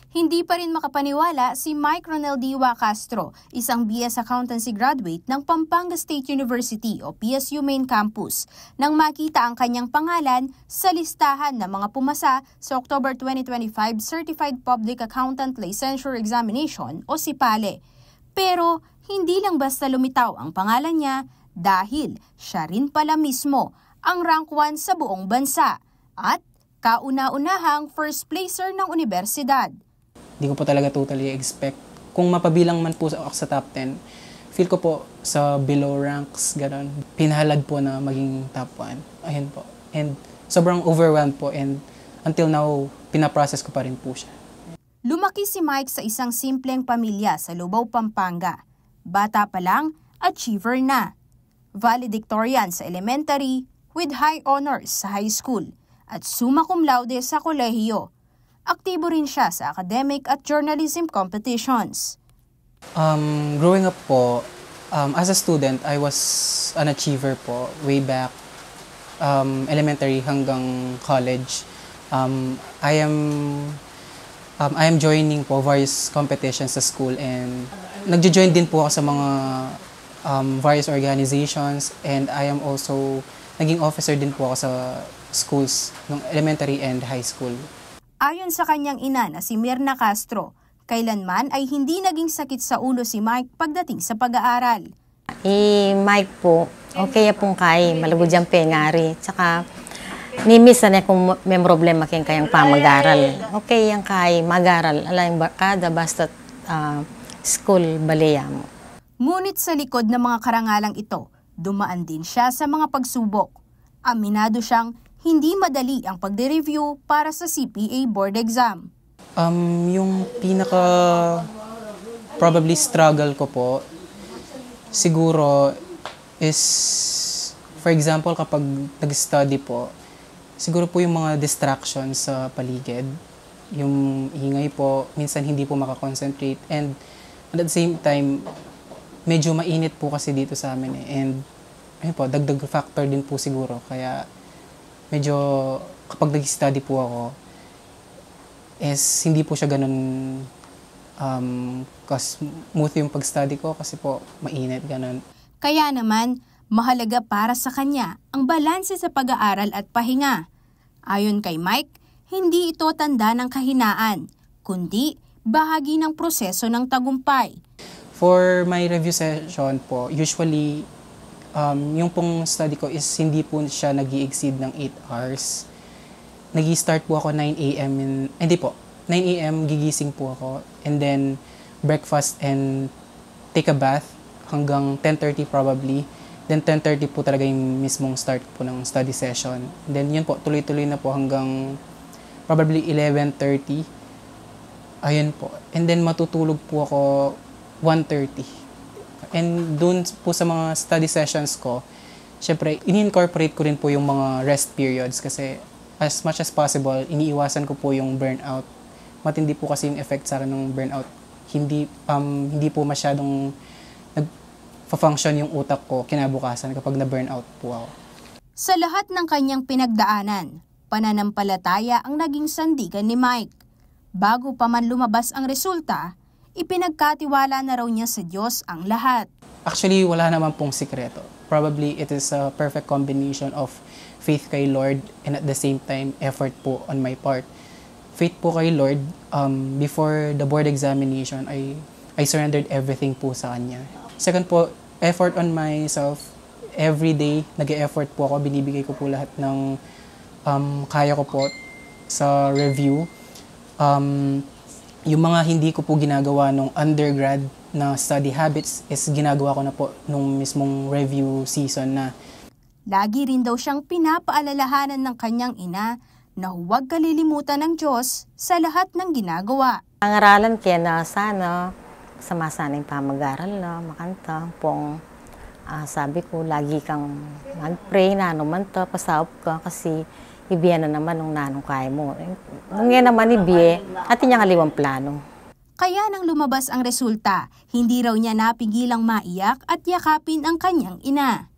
Hindi pa rin makapaniwala si Mike Ronel Diwa Castro, isang BS Accountancy graduate ng Pampanga State University o PSU Main Campus, nang makita ang kanyang pangalan sa listahan ng mga pumasa sa October 2025 Certified Public Accountant Licensure Examination o SIPALE. Pero hindi lang basta lumitaw ang pangalan niya dahil siya rin pala mismo ang rank 1 sa buong bansa at kauna-unahang first placer ng universidad. Hindi ko po talaga totally expect. Kung mapabilang man po ako sa top 10, feel ko po sa below ranks, gano'n. Pinahalad po na maging top 1. Ayun po. And sobrang overwhelmed po and until now, pinaprocess ko pa rin po siya. Lumaki si Mike sa isang simpleng pamilya sa Lubao, Pampanga. Bata pa lang, achiever na. Valedictorian sa elementary with high honors sa high school at summa cum laude sa kolehiyo. Aktibo rin siya sa academic at journalism competitions. Growing up po, as a student, I was an achiever po way back elementary hanggang college. I am joining po various competitions sa school and nagjo-join din po ako sa mga various organizations and I am also naging officer din po ako sa schools ng elementary and high school. Ayon sa kanyang ina na si Mirna Castro, kailanman ay hindi naging sakit sa ulo si Mike pagdating sa pag-aaral. Mike po, okay pong kay malugod yung pengari. Tsaka, nimisan niya kung may problema kayang pamag-aral. Okay yung kay mag-aral. Alam kada basta school baleya mo. Ngunit sa likod ng mga karangalang ito, dumaan din siya sa mga pagsubok. Aminado siyang hindi madali ang pagde-review para sa CPA board exam. Yung pinaka probably struggle ko po, siguro is, for example, kapag nag-study po, siguro po yung mga distractions sa paligid, yung ingay po, minsan hindi po makakoncentrate, and at the same time, medyo mainit po kasi dito sa amin and ayun po, dagdag factor din po siguro, kaya medyo kapag nag-study po ako, is hindi po siya ganun smooth yung pag-study ko kasi po mainit, ganun. Kaya naman, mahalaga para sa kanya ang balanse sa pag-aaral at pahinga. Ayon kay Mike, hindi ito tanda ng kahinaan, kundi bahagi ng proseso ng tagumpay. For my review session po, usually yung pong study ko is hindi po siya nag-i-exceed ng 8 hours. Nag-i-start po ako 9 a.m. Hindi po, 9 a.m. gigising po ako and then breakfast and take a bath hanggang 10:30 probably. Then 10:30 po talaga yung mismong start po ng study session. And then yun po, tuloy-tuloy na po hanggang probably 11:30. Ayun po. And then matutulog po ako 1:30. And dun po sa mga study sessions ko, syempre, ini-incorporate ko rin po yung mga rest periods kasi as much as possible, iniiwasan ko po yung burnout. Matindi po kasi yung effect sa akin ng burnout. Hindi po masyadong nag-function yung utak ko kinabukasan kapag na-burnout po ako. Sa lahat ng kanyang pinagdaanan, pananampalataya ang naging sandigan ni Mike. Bago pa man lumabas ang resulta, ipinagkatiwala na raw niya sa Diyos ang lahat. Actually, wala naman pong sikreto. Probably it is a perfect combination of faith kay Lord and at the same time, effort po on my part. Faith po kay Lord, before the board examination, I surrendered everything po sa Kanya. Second po, effort on myself. Every day, nag-e-effort po ako. Binibigay ko po lahat ng kaya ko po sa review. Yung mga hindi ko po ginagawa nung undergrad na study habits is ginagawa ko na po nung mismong review season na. Lagi rin daw siyang pinapaalalahanan ng kanyang ina na huwag kalilimutan ng Diyos sa lahat ng ginagawa. Pangaralan kaya na sana, sama-sana yung pamag-aral na, makanta, pong sabi ko, lagi kang mag-pray na naman to, pasahop ka kasi ibiya na naman nung nanong kaya mo. Nung yan naman ibiya, atin niya kaliwang plano. Kaya nang lumabas ang resulta, hindi raw niya napigilang maiyak at yakapin ang kanyang ina.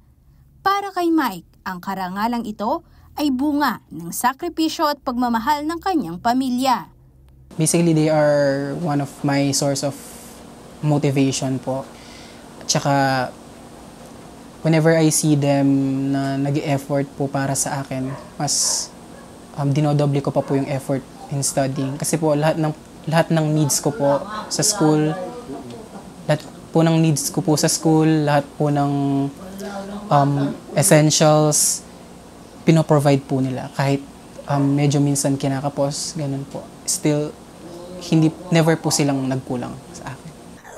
Para kay Mike, ang karangalang ito ay bunga ng sakripisyo at pagmamahal ng kanyang pamilya. Basically, they are one of my source of motivation po. At saka, whenever I see them na nag-effort po para sa akin, mas dinodoble ko pa po yung effort in studying. Kasi po, lahat ng needs ko po sa school, lahat po ng essentials, pinoprovide po nila. Kahit medyo minsan kinakapos, ganun po. Still, never po silang nagkulang sa akin.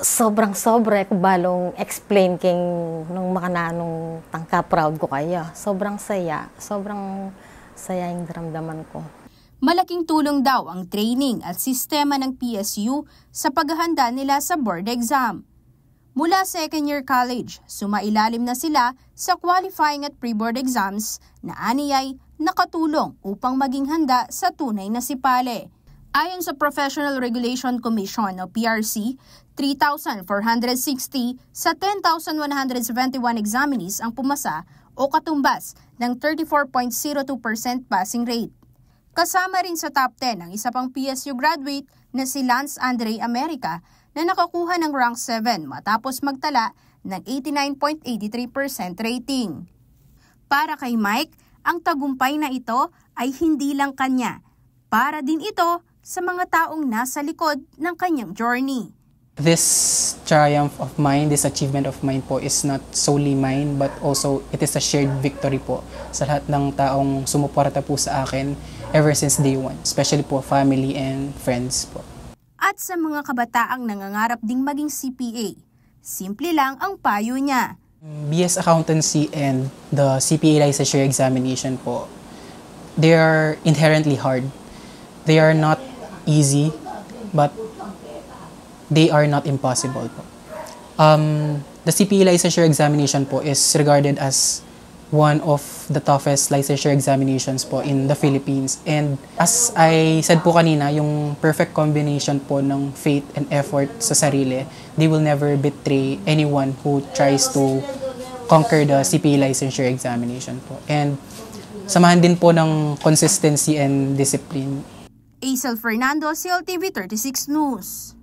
Sobrang-sobra, balong explain king nung makananong tangka proud ko kaya. Sobrang saya yung daramdaman ko. Malaking tulong daw ang training at sistema ng PSU sa paghahanda nila sa board exam. Mula second year college, sumailalim na sila sa qualifying at pre-board exams na aniyay nakatulong upang maging handa sa tunay na sipali. Ayon sa Professional Regulation Commission o PRC, 3,460 sa 10,171 examinees ang pumasa o katumbas ng 34.02% passing rate. Kasama rin sa top 10 ang isa pang PSU graduate na si Lance Andre America na nakakuha ng rank 7 matapos magtala ng 89.83% rating. Para kay Mike, ang tagumpay na ito ay hindi lang kanya. Para din ito sa mga taong nasa likod ng kanyang journey. This triumph of mine, this achievement of mine po is not solely mine but also it is a shared victory po sa lahat ng taong sumuporta po sa akin ever since day one, especially po family and friends po. At sa mga kabataang nangangarap ding maging CPA, simple lang ang payo niya. BS Accountancy and the CPA licensure examination po, they are inherently hard. They are not easy, but they are not impossible po. The CPA licensure examination po is regarded as one of the toughest licensure examinations po in the Philippines. And as I said po kanina, yung perfect combination po ng faith and effort sa sarili, they will never betray anyone who tries to conquer the CPA licensure examination po. And samahan din po ng consistency and discipline. Aisel Fernando, CLTV 36 News.